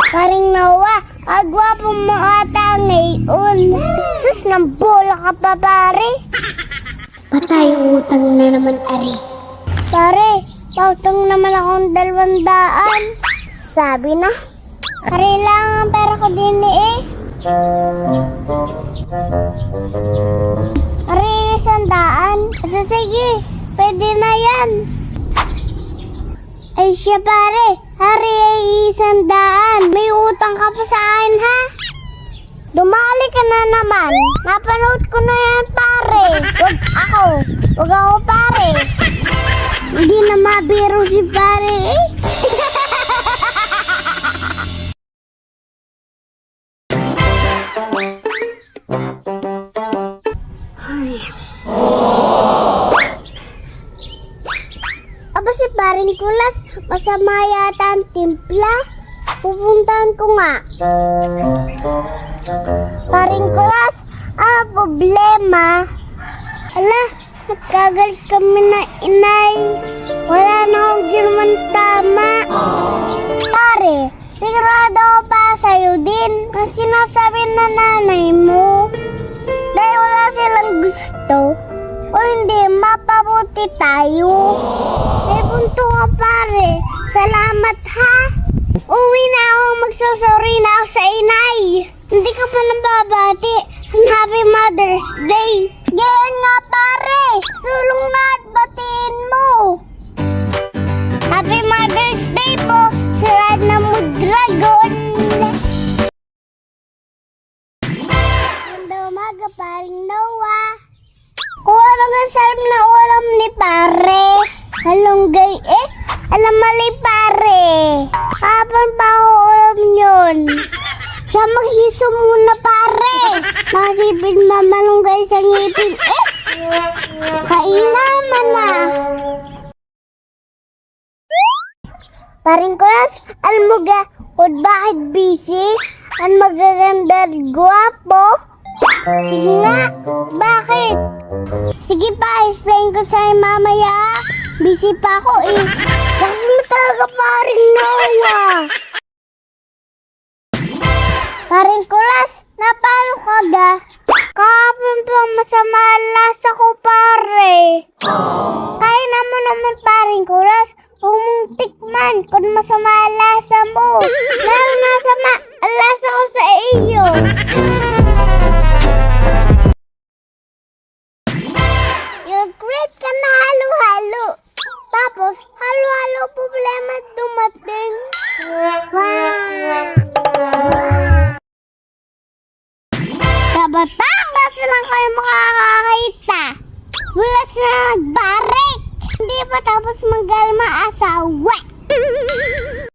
Paring Noah, agwapo mo ata ngayon. Sus, nang bola ka pa, pare. Patay, utang na naman, Ari. Pare, pautang naman akong 200. Sabi na. Pare lang ang pera ko din eh. Pare, 100. Sige, pwede na yan. Ay siya pare, hari ay 100. May utang ka pa sa akin ha? Dumali ka na naman. Napanood ko na yan pare. Wag ako pare. Hindi na mabiro si pare eh. Aba si pare Nicolas, masama yata ang timpla. Pupuntahan ko nga. Pare Nicolas, problema. Ala, nagkagalit kami na inay. Wala na akong ginawan tama. Pare, sigurado ako pa sa'yo din. Kasi sinasabi na nanay mo. Dahil wala silang gusto. O hindi, mapabuti tayo. May punto ka pare. Salamat ha. Uwi na ako, magsasorry na ako sa inay. Hindi ka pa nababati. Happy Mother's Day. Ganyan nga pare. Sulong na at batiin mo. Happy Mother's Day po sa lahat ng Dragon. Ganda umaga paring Noah. Kung ano nga sarap na ulam ni pare. Malunggay eh. Alam mali pare. Habang pa ako ulam yun. Siya maghiso muna pare. Masipid mamalunggay sa ngipin eh. Kainaman na. Paring Kulas, alam mo ga, bakit busy? Ang magaganda at gwapo. Sige nga, bakit? Sige pa, explain ko sa'yo mamaya. Busy pa ako eh. Bakit mo talaga paring Noah? Paring Kulas, napalo ka ga? Kahapon pa masama ang lasa ko pare. Kaya naman paring Kulas, huwag mong tikman kung masama ang lasa mo. Lalo masama ang lasa ko sa iyo. Yung great ka na halo-halo. Tapos, halo-halo problema dumating. Sa Batangas lang kayo makakakita. Wala sila nagbarik. Hindi pa tapos manggalma asawa.